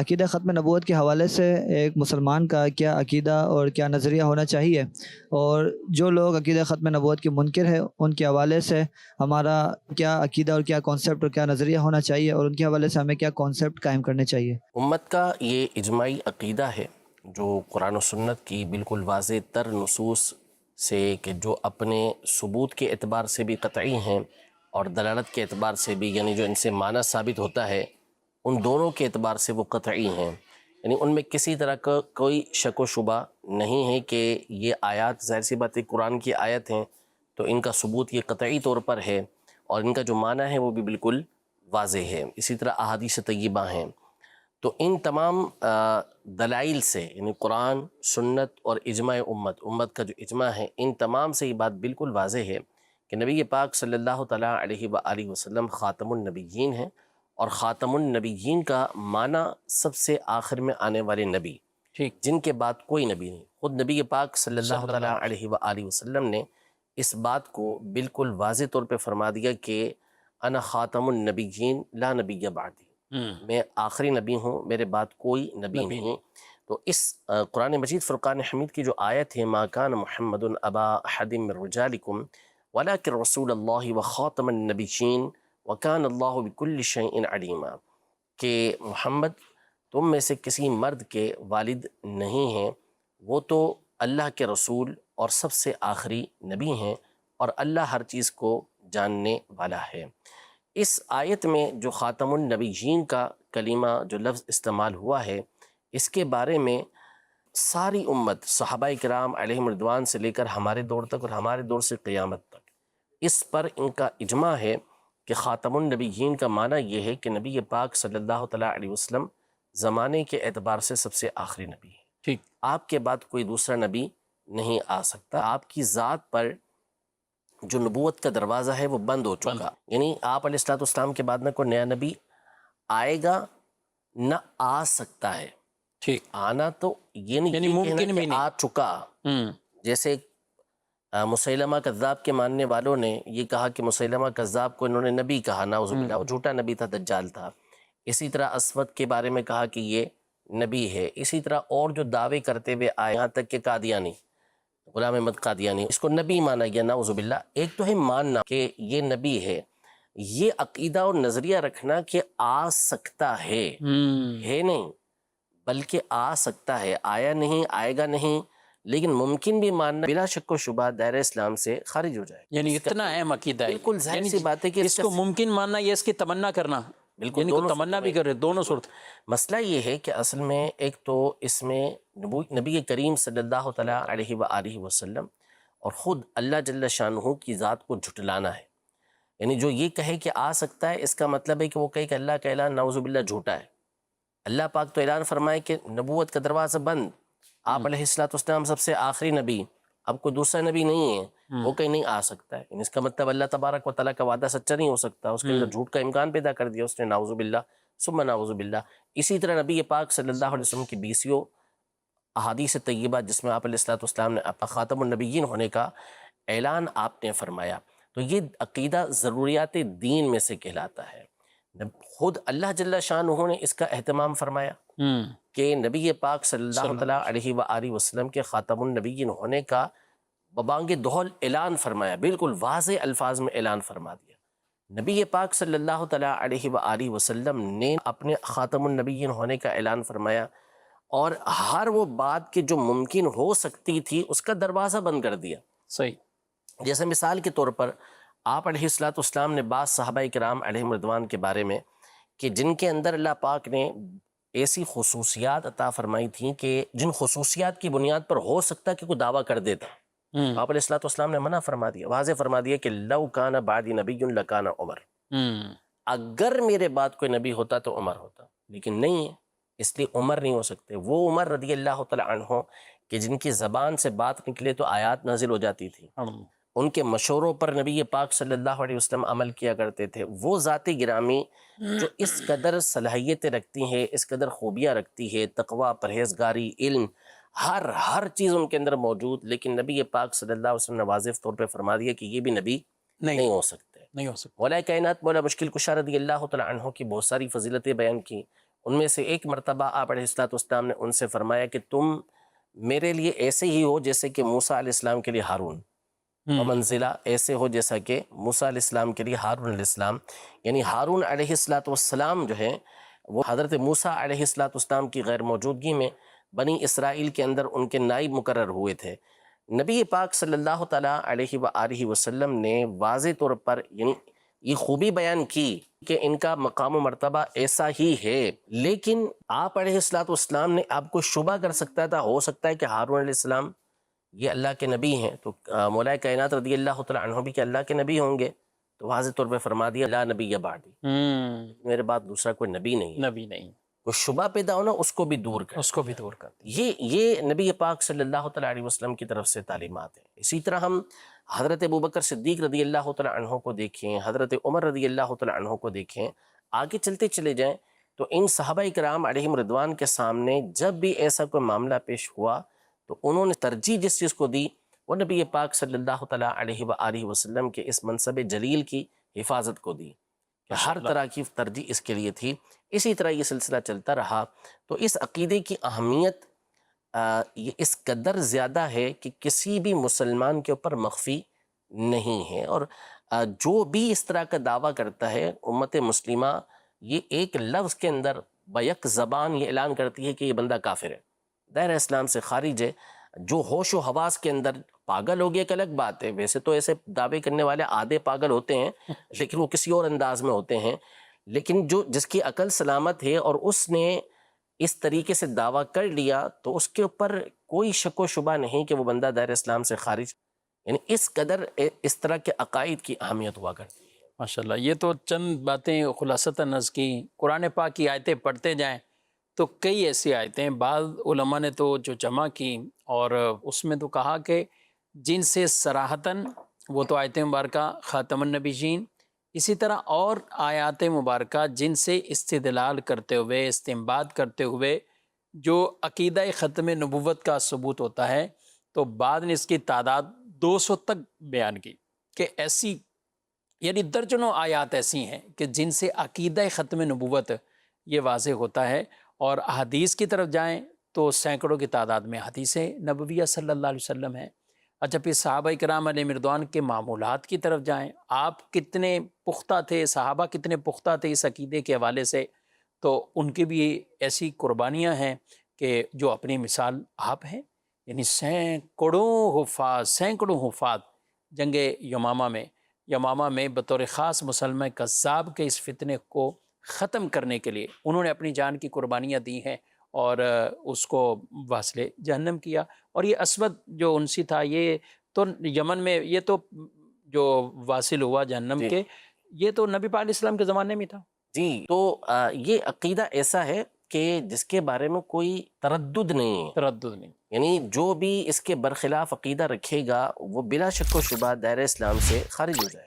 عقیدہ ختم نبوت کے حوالے سے ایک مسلمان کا کیا عقیدہ اور کیا نظریہ ہونا چاہیے، اور جو لوگ عقیدہ ختم نبوت کے منکر ہیں ان کے حوالے سے ہمارا کیا عقیدہ اور کیا کانسیپٹ اور کیا نظریہ ہونا چاہیے، اور ان کے حوالے سے ہمیں کیا کانسیپٹ قائم کرنے چاہیے؟ امت کا یہ اجماعی عقیدہ ہے جو قرآن و سنت کی بالکل واضح تر نصوص سے، کہ جو اپنے ثبوت کے اعتبار سے بھی قطعی ہیں اور دلالت کے اعتبار سے بھی، یعنی جو ان سے معنی ثابت ہوتا ہے ان دونوں کے اعتبار سے وہ قطعی ہیں، یعنی ان میں کسی طرح کا کوئی شک و شبہ نہیں ہے کہ یہ آیات، ظاہر سی بات ہے قرآن کی آیت ہیں تو ان کا ثبوت یہ قطعی طور پر ہے، اور ان کا جو معنی ہے وہ بھی بالکل واضح ہے۔ اسی طرح احادیث طیبہ ہیں، تو ان تمام دلائل سے، یعنی قرآن، سنت اور اجماع امت کا جو اجماع ہے، ان تمام سے یہ بات بالکل واضح ہے کہ نبی پاک صلی اللہ تعالیٰ علیہ وآلہ وسلم خاتم النبیین ہیں، اور خاتم النبیین کا معنی سب سے آخر میں آنے والے نبی، جن کے بعد کوئی نبی نہیں۔ خود نبی پاک صلی اللہ تعالیٰ علیہ وآلہ وسلم نے اس بات کو بالکل واضح طور پہ فرما دیا کہ انا خاتم النبیین لا نبی بعدی، میں آخری نبی ہوں، میرے بعد کوئی نبی نہیں۔ تو اس قرآن مجید فرقان حمید کی جو آیت ہے، ما کان محمد ابا احد من رجالکم ولکن رسول اللہ وخاتم النبیین وکان اللہ بکل شیء علیما، کہ محمد تم میں سے کسی مرد کے والد نہیں ہیں، وہ تو اللہ کے رسول اور سب سے آخری نبی ہیں، اور اللہ ہر چیز کو جاننے والا ہے۔ اس آیت میں جو خاتم النبیین کا کلمہ، جو لفظ استعمال ہوا ہے، اس کے بارے میں ساری امت، صحابہ کرام علیہم رضوان سے لے کر ہمارے دور تک اور ہمارے دور سے قیامت تک، اس پر ان کا اجماع ہے کہ خاتم النبیین کا معنی یہ ہے کہ نبی پاک صلی اللہ تعالیٰ علیہ وسلم زمانے کے اعتبار سے سب سے آخری نبی ہے۔ ٹھیک، آپ کے بعد کوئی دوسرا نبی نہیں آ سکتا۔ آپ کی ذات پر جو نبوت کا دروازہ ہے وہ بند ہو چکا، یعنی آپ علیہ السلام کے بعد نہ کوئی نیا نبی آئے گا نہ آ سکتا ہے۔ ٹھیک، آنا تو یہ نہیں ممکن بھی نہیں، آ چکا۔ جیسے مسیلمہ کذاب کے ماننے والوں نے یہ کہا کہ مسیلمہ کذاب کو انہوں نے نبی کہا، نعوذ باللہ، وہ جھوٹا نبی تھا، دجال تھا۔ اسی طرح اسود کے بارے میں کہا کہ یہ نبی ہے۔ اسی طرح اور جو دعوے کرتے ہوئے آئے، یہاں تک کہ قادیانی، غلام احمد قادیانی، اس کو نبی مانا گیا، نعوذ باللہ۔ ایک تو ہے ماننا کہ یہ نبی ہے، یہ عقیدہ اور نظریہ رکھنا کہ آ سکتا ہے نہیں، بلکہ آ سکتا ہے، آیا نہیں، آئے گا نہیں، لیکن ممکن بھی ماننا بلا شک و شبہ دائرہ اسلام سے خارج ہو جائے۔ یعنی اتنا اہم عقیدہ ہے، بالکل ظاہر سی بات ہے کہ اس کو ممکن ماننا یا اس کی تمنا کرنا، بالکل یعنی تمنا بھی کر رہے، دونوں صورت۔ مسئلہ یہ ہے کہ اصل میں ایک تو اس میں نبی کریم صلی اللہ تعالیٰ علیہ وآلہ وسلم اور خود اللہ جل شانہ کی ذات کو جھٹلانا ہے، یعنی جو یہ کہے کہ آ سکتا ہے، اس کا مطلب ہے کہ وہ کہے کہ اللہ کا اعلان نعوذ باللہ جھوٹا ہے۔ اللہ پاک تو اعلان فرمائے کہ نبوت کا دروازہ بند، آپ علیہ السلام سب سے آخری نبی، اب کوئی دوسرا نبی نہیں ہے، وہ کہیں نہیں آ سکتا ہے، یعنی اس کا مطلب اللہ تبارک و تعالیٰ کا وعدہ سچا نہیں ہو سکتا، اس کے اندر جھوٹ کا امکان پیدا کر دیا اس نے، نعوذ باللہ ثم نعوذ باللہ۔ اسی طرح نبی پاک صلی اللہ علیہ وسلم کی 20 احادیث طیبہ جس میں آپ علیہ السلام نے خاتم النبیین ہونے کا اعلان آپ نے فرمایا، تو یہ عقیدہ ضروریات دین میں سے کہلاتا ہے۔ خود اللہ جل شانہ نے اس کا اہتمام فرمایا کہ نبی پاک صلی اللہ تعالیٰ علیہ وآلہ وسلم کے خاتم النبیین ہونے کا ببانگ دہل اعلان فرمایا، بالکل واضح الفاظ میں اعلان فرما دیا۔ نبی پاک صلی اللہ تعالیٰ علیہ وآلہ وسلم نے اپنے خاتم النبیین ہونے کا اعلان فرمایا، اور ہر وہ بات کہ جو ممکن ہو سکتی تھی اس کا دروازہ بند کر دیا۔ صحیح، جیسے مثال کے طور پر آپ علیہ السلام نے بعض صحابہ کرام علیہم رضوان کے بارے میں کہ جن کے اندر اللہ پاک نے ایسی خصوصیات عطا فرمائی تھیں کہ جن خصوصیات کی بنیاد پر ہو سکتا کہ کوئی دعویٰ کر دیتا، آپ علیہ السلام نے منع فرما دیا، واضح فرما دیا کہ لو کان بعدی نبی لکان عمر، اگر میرے بعد کوئی نبی ہوتا تو عمر ہوتا، لیکن نہیں ہے، اس لیے عمر نہیں ہو سکتے۔ وہ عمر رضی اللہ تعالیٰ عنہ کہ جن کی زبان سے بات نکلے تو آیات نازل ہو جاتی تھی، ان کے مشوروں پر نبی پاک صلی اللہ علیہ وسلم عمل کیا کرتے تھے، وہ ذات گرامی جو اس قدر صلاحیتیں رکھتی ہیں، اس قدر خوبیاں رکھتی ہے، تقوی، پرہیزگاری، علم، ہر چیز ان کے اندر موجود، لیکن نبی پاک صلی اللہ علیہ وسلم نے واضح طور پہ فرما دیا کہ یہ بھی نبی نہیں ہو سکتے۔ مولا کائنات مولا مشکل کشا رضی اللہ تعالیٰ عنہ کی بہت ساری فضیلتیں بیان کی، ان میں سے ایک مرتبہ آپ علیہ الصلوۃ والسلام نے ان سے فرمایا کہ تم میرے لیے ایسے ہی ہو جیسے کہ موسیٰ علیہ السلام کے لیے ہارون، اور منزلہ ایسے ہو جیسا کہ موسیٰ علیہ السلام کے لیے ہارون علیہ السلام. یعنی ہارون علیہ الصلوۃ والسلام جو ہے وہ حضرت موسیٰ علیہ الصلوۃ والسلام کی غیر موجودگی میں بنی اسرائیل کے اندر ان کے نائب مقرر ہوئے تھے. نبی پاک صلی اللہ تعالیٰ علیہ وآلہ وسلم نے واضح طور پر یعنی یہ خوبی بیان کی کہ ان کا مقام و مرتبہ ایسا ہی ہے، لیکن آپ علیہ الصلوۃ والسلام نے آپ کو شبہ کر سکتا تھا، ہو سکتا ہے کہ ہارون علیہ السلام یہ اللہ کے نبی ہیں، تو مولا کائنات رضی اللہ تعالیٰ عنہ بھی کہ اللہ کے نبی ہوں گے، تو واضح طور پہ فرما دیا لا نبی بعدی، میرے بعد دوسرا کوئی نبی نہیں ہے. نبی نہیں، کوئی شبہ پیدا ہونا اس کو بھی دور کر، اس کو بھی دور کر. یہ نبی پاک صلی اللہ تعالیٰ علیہ وسلم کی طرف سے تعلیمات ہیں. اسی طرح ہم حضرت ابوبکر صدیق رضی اللہ تعالیٰ عنہ کو دیکھیں، حضرت عمر رضی اللہ تعالیٰ عنہ کو دیکھیں، آگے چلتے چلے جائیں تو ان صحابہ کرام علیہم رضوان کے سامنے جب بھی ایسا کوئی معاملہ پیش ہوا تو انہوں نے ترجیح جس چیز کو دی وہ نبی پاک صلی اللہ تعالیٰ علیہ وآلہ وسلم کے اس منصب جلیل کی حفاظت کو دی، کہ ہر طرح کی ترجیح اس کے لیے تھی. اسی طرح یہ سلسلہ چلتا رہا. تو اس عقیدے کی اہمیت یہ اس قدر زیادہ ہے کہ کسی بھی مسلمان کے اوپر مخفی نہیں ہے، اور جو بھی اس طرح کا دعویٰ کرتا ہے امت مسلمہ یہ ایک لفظ کے اندر بیک زبان یہ اعلان کرتی ہے کہ یہ بندہ کافر ہے، دائرہ اسلام سے خارج ہے. جو ہوش و حواس کے اندر پاگل ہو گیا ایک الگ بات ہے، ویسے تو ایسے دعوے کرنے والے آدھے پاگل ہوتے ہیں لیکن وہ کسی اور انداز میں ہوتے ہیں، لیکن جس کی عقل سلامت ہے اور اس نے اس طریقے سے دعویٰ کر لیا تو اس کے اوپر کوئی شک و شبہ نہیں کہ وہ بندہ دائرہ اسلام سے خارج. یعنی اس قدر اس طرح کے عقائد کی اہمیت ہوا کرتی ہے. ماشاءاللہ، یہ تو چند باتیں خلاصتاً نظر کی. قرآن پاک کی آیتیں پڑھتے جائیں تو کئی ایسی آیتیں بعض علماء نے تو جو جمع کی، اور اس میں تو کہا کہ جن سے صراحتاً وہ تو آیت مبارکہ خاتم النبیین، اسی طرح اور آیات مبارکہ جن سے استدلال کرتے ہوئے استنباط کرتے ہوئے جو عقیدہ ختم نبوت کا ثبوت ہوتا ہے، تو بعد نے اس کی تعداد 200 تک بیان کی کہ ایسی یعنی درجنوں آیات ایسی ہیں کہ جن سے عقیدہ ختم نبوت یہ واضح ہوتا ہے. اور حدیث کی طرف جائیں تو سینکڑوں کی تعداد میں حدیث نبویہ صلی اللہ علیہ وسلم ہے. اچھا، پھر صحابہ کرام علیہ مردوان کے معمولات کی طرف جائیں، آپ کتنے پختہ تھے، صحابہ کتنے پختہ تھے اس عقیدے کے حوالے سے، تو ان کی بھی ایسی قربانیاں ہیں کہ جو اپنی مثال آپ ہیں. یعنی سینکڑوں حفاظ جنگ یمامہ میں بطور خاص مسلمہ کذاب کے اس فتنے کو ختم کرنے کے لیے انہوں نے اپنی جان کی قربانیاں دی ہیں اور اس کو واصل جہنم کیا. اور یہ اسود جو انسی تھا، یہ تو یمن میں یہ تو جو واصل ہوا جہنم کے، یہ تو نبی پاک علیہ السلام کے زمانے میں تھا. جی، تو یہ عقیدہ ایسا ہے کہ جس کے بارے میں کوئی تردد نہیں ہے. یعنی جو بھی اس کے برخلاف عقیدہ رکھے گا وہ بلا شک و شبہ دائرہ اسلام سے خارج ہو جائے.